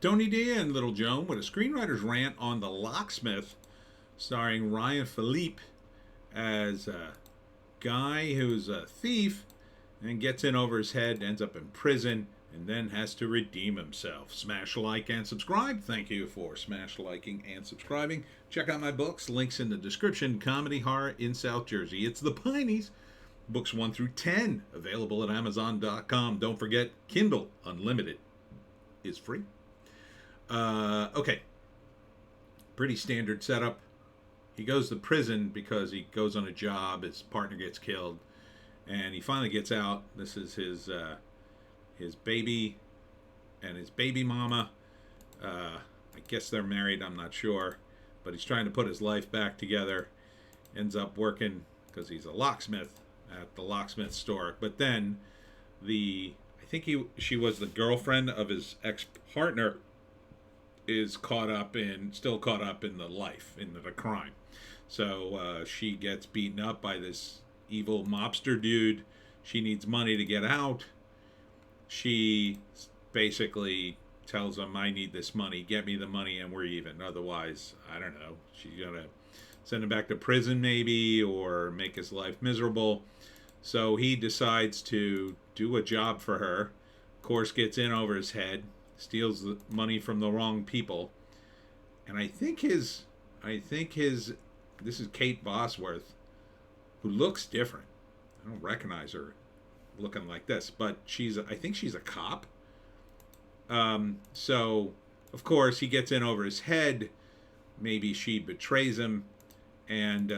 Tony D and Little Joan with a screenwriter's rant on The Locksmith, starring Ryan Phillippe as a guy who's a thief and gets in over his head, ends up in prison, and then has to redeem himself. Smash like and subscribe. Thank you for smash liking and subscribing. Check out my books. Links in the description. Comedy Horror in South Jersey. It's the Pineys. Books 1 through 10 available at Amazon.com. Don't forget, Kindle Unlimited is free. Okay. Pretty standard setup. He goes to prison because he goes on a job. His partner gets killed, and he finally gets out. This is his baby and his baby mama. I guess they're married. I'm not sure, but he's trying to put his life back together. Ends up working because he's a locksmith at the locksmith store. But then I think she was the girlfriend of his ex partner, is still caught up in the crime. So she gets beaten up by this evil mobster dude. She needs money to get out. She basically tells him, I need this money. Get me the money and we're even. Otherwise, I don't know. She's going to send him back to prison maybe, or make his life miserable. So he decides to do a job for her. Of course, gets in over his head, steals the money from the wrong people. And I think his this is Kate Bosworth, who looks different. I don't recognize her looking like this, but I think she's a cop. So of course he gets in over his head. Maybe she betrays him, and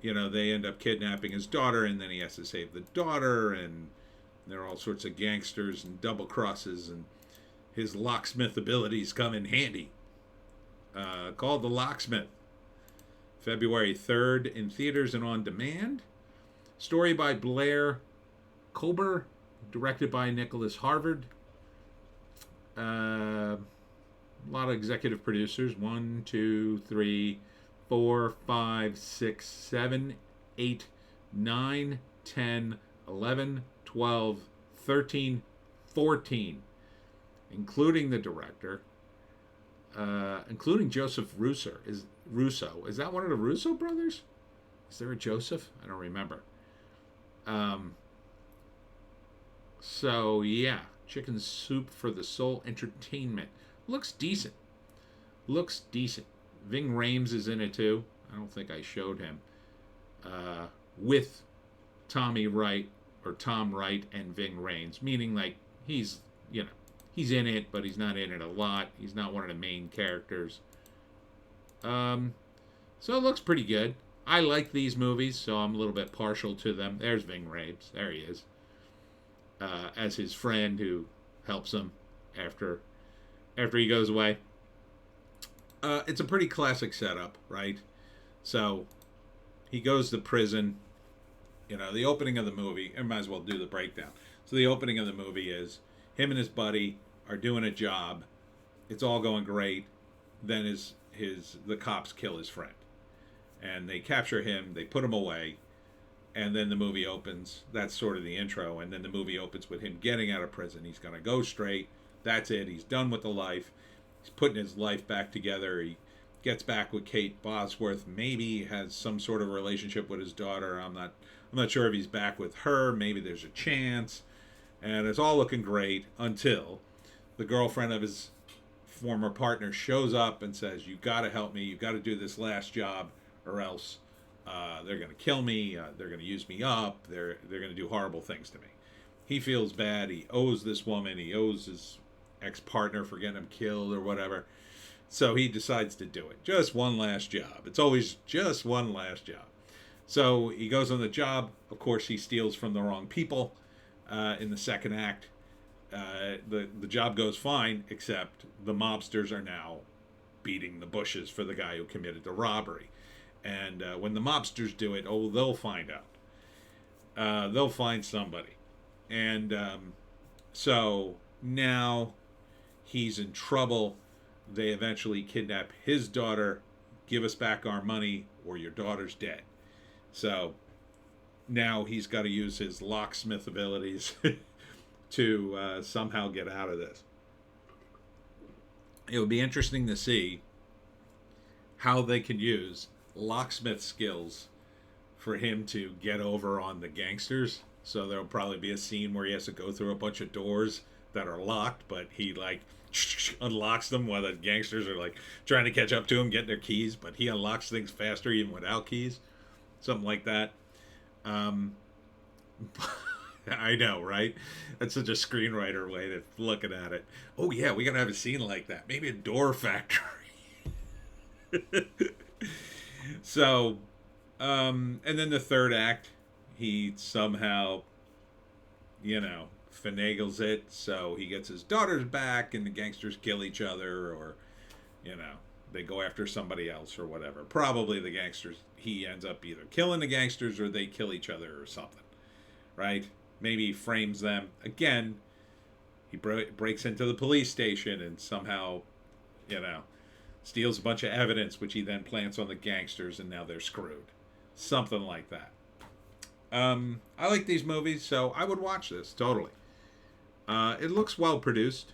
they end up kidnapping his daughter, and then he has to save the daughter, and there are all sorts of gangsters and double crosses, and his locksmith abilities come in handy. Called The Locksmith. February 3rd in theaters and on demand. Story by Blair Kober, directed by Nicholas Harvard. A lot of executive producers. 1, 2, 3, 4, 5, 6, 7, 8, 9, 10, 11, 12, 13, 14, including the director, including Joseph Russo. Is that one of the Russo brothers? Is there a Joseph? I don't remember. So yeah, Chicken Soup for the Soul Entertainment. Looks decent. Ving Rhames is in it too. I don't think I showed him. With Tommy Wright or Tom Wright and Ving Rhames, meaning like he's in it, but he's not in it a lot. He's not one of the main characters. So it looks pretty good. I like these movies, so I'm a little bit partial to them. There's Ving Rhames. There he is. As his friend who helps him after he goes away. It's a pretty classic setup, right? So he goes to prison. The opening of the movie, I might as well do the breakdown. So the opening of the movie is him and his buddy are doing a job. It's all going great. Then the cops kill his friend. And they capture him, they put him away, and then the movie opens. That's sort of the intro, and then the movie opens with him getting out of prison. He's going to go straight. That's it. He's done with the life. He's putting his life back together. He gets back with Kate Bosworth. Maybe has some sort of relationship with his daughter. I'm not sure if he's back with her. Maybe there's a chance. And it's all looking great until the girlfriend of his former partner shows up and says, you got to help me. You got to do this last job, or else they're going to kill me. They're going to use me up. They're going to do horrible things to me. He feels bad. He owes this woman. He owes his ex-partner for getting him killed or whatever. So he decides to do it. Just one last job. It's always just one last job. So he goes on the job. Of course, he steals from the wrong people in the second act. The job goes fine, except the mobsters are now beating the bushes for the guy who committed the robbery. And when the mobsters do it, they'll find out. They'll find somebody. And so now he's in trouble. They eventually kidnap his daughter, give us back our money, or your daughter's dead. So now he's got to use his locksmith abilities to somehow get out of this. it would be interesting to see how they can use Locksmith skills for him to get over on the gangsters. So there'll probably be a scene where he has to go through a bunch of doors that are locked, but he like unlocks them while the gangsters are like trying to catch up to him, getting their keys, but he unlocks things faster even without keys. Something like that. Um, I know, right? That's such a screenwriter way of looking at it. Oh yeah, we gotta have a scene like that. Maybe a door factory. So, and then the third act, he somehow, finagles it so he gets his daughters back, and the gangsters kill each other, or, you know, they go after somebody else or whatever. Probably the gangsters. He ends up either killing the gangsters or they kill each other or something, right? Maybe he frames them again. He breaks into the police station and somehow, steals a bunch of evidence, which he then plants on the gangsters, and now they're screwed. Something like that. I like these movies, so I would watch this, totally. It looks well produced.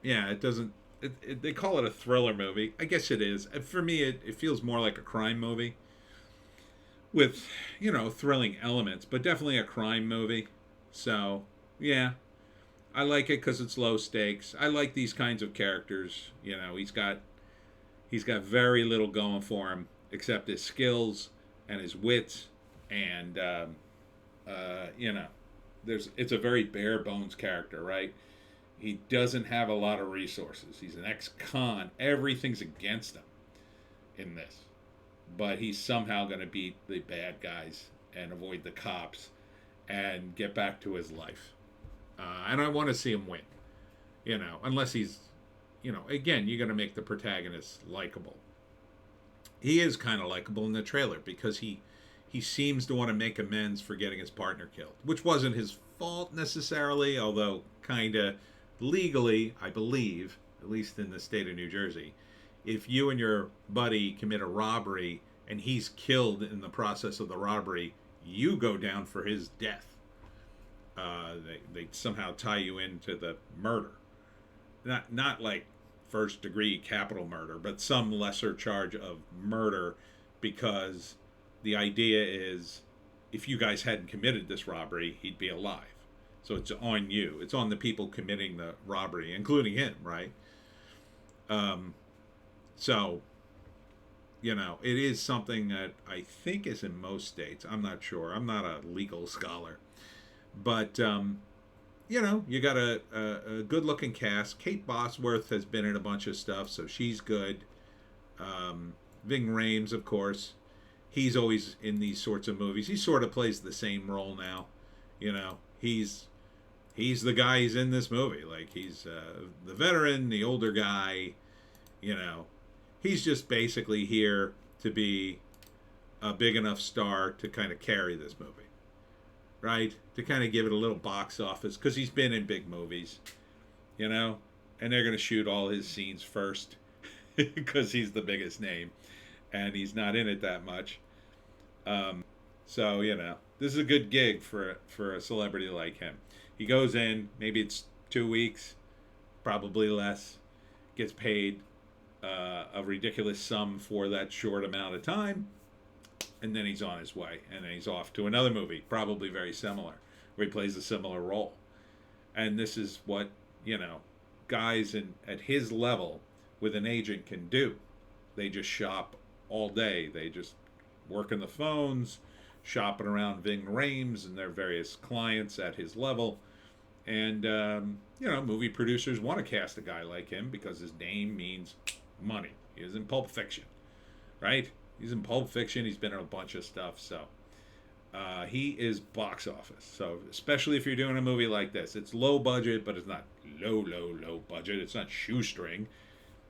Yeah, it doesn't... they call it a thriller movie. I guess it is. For me, it feels more like a crime movie with, thrilling elements, but definitely a crime movie. So, yeah. I like it because it's low stakes. I like these kinds of characters. He's got very little going for him except his skills and his wits, and it's a very bare bones character, right? He doesn't have a lot of resources. He's an ex-con. Everything's against him in this, but he's somehow going to beat the bad guys and avoid the cops and get back to his life. And I want to see him win, unless he's, again, you're going to make the protagonist likable. He is kind of likable in the trailer because he seems to want to make amends for getting his partner killed, which wasn't his fault necessarily, although kind of legally, I believe, at least in the state of New Jersey, if you and your buddy commit a robbery and he's killed in the process of the robbery, you go down for his death. They somehow tie you into the murder, not like first degree capital murder, but some lesser charge of murder, because the idea is if you guys hadn't committed this robbery, he'd be alive. So it's on you. It's on the people committing the robbery, including him, right? So, it is something that I think is in most states. I'm not sure. I'm not a legal scholar. But, you got a good-looking cast. Kate Bosworth has been in a bunch of stuff, so she's good. Ving Rhames, of course. He's always in these sorts of movies. He sort of plays the same role now. He's the guy who's in this movie. Like, he's the veteran, the older guy. He's just basically here to be a big enough star to kind of carry this movie. Right? To kind of give it a little box office, because he's been in big movies, and they're going to shoot all his scenes first because he's the biggest name and he's not in it that much. So, this is a good gig for a celebrity like him. He goes in, maybe it's 2 weeks, probably less, gets paid a ridiculous sum for that short amount of time, and then he's on his way, and then he's off to another movie, probably very similar, where he plays a similar role. And this is what, guys at his level with an agent can do. They just shop all day. They just work on the phones, shopping around Ving Rhames and their various clients at his level. And, movie producers want to cast a guy like him because his name means money. He was in Pulp Fiction, right? He's in Pulp Fiction. He's been in a bunch of stuff. So he is box office. So especially if you're doing a movie like this, it's low budget, but it's not low budget. It's not shoestring.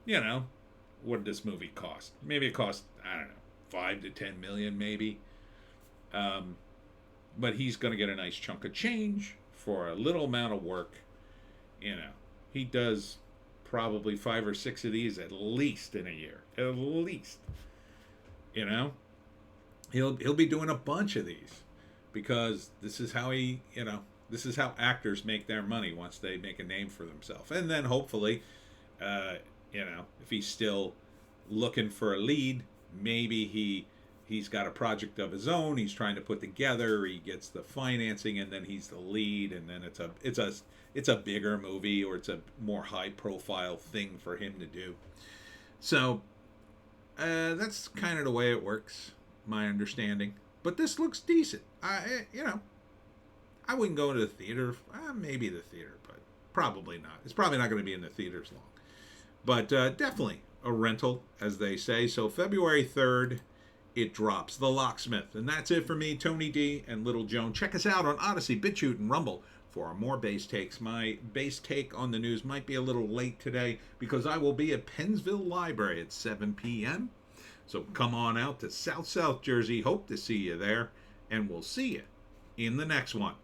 What did this movie cost? Maybe it cost, I don't know, 5 to 10 million maybe. But he's going to get a nice chunk of change for a little amount of work. He does probably 5 or 6 of these at least in a year. At least. He'll be doing a bunch of these because this is how this is how actors make their money once they make a name for themselves. And then hopefully You know, if he's still looking for a lead, maybe he's got a project of his own he's trying to put together. He gets the financing, and then he's the lead, and then it's a bigger movie, or it's a more high profile thing for him to do. So that's kind of the way it works, my understanding. But this looks decent. I wouldn't go to the theater. Maybe the theater, but probably not. It's probably not going to be in the theaters long. But definitely a rental, as they say. So February 3rd, it drops. The Locksmith. And that's it for me, Tony D and Little Joan. Check us out on Odysee, Bitchute, and Rumble for more base takes. My base take on the news might be a little late today because I will be at Pennsville Library at 7 p.m. So come on out to South Jersey. Hope to see you there. And we'll see you in the next one.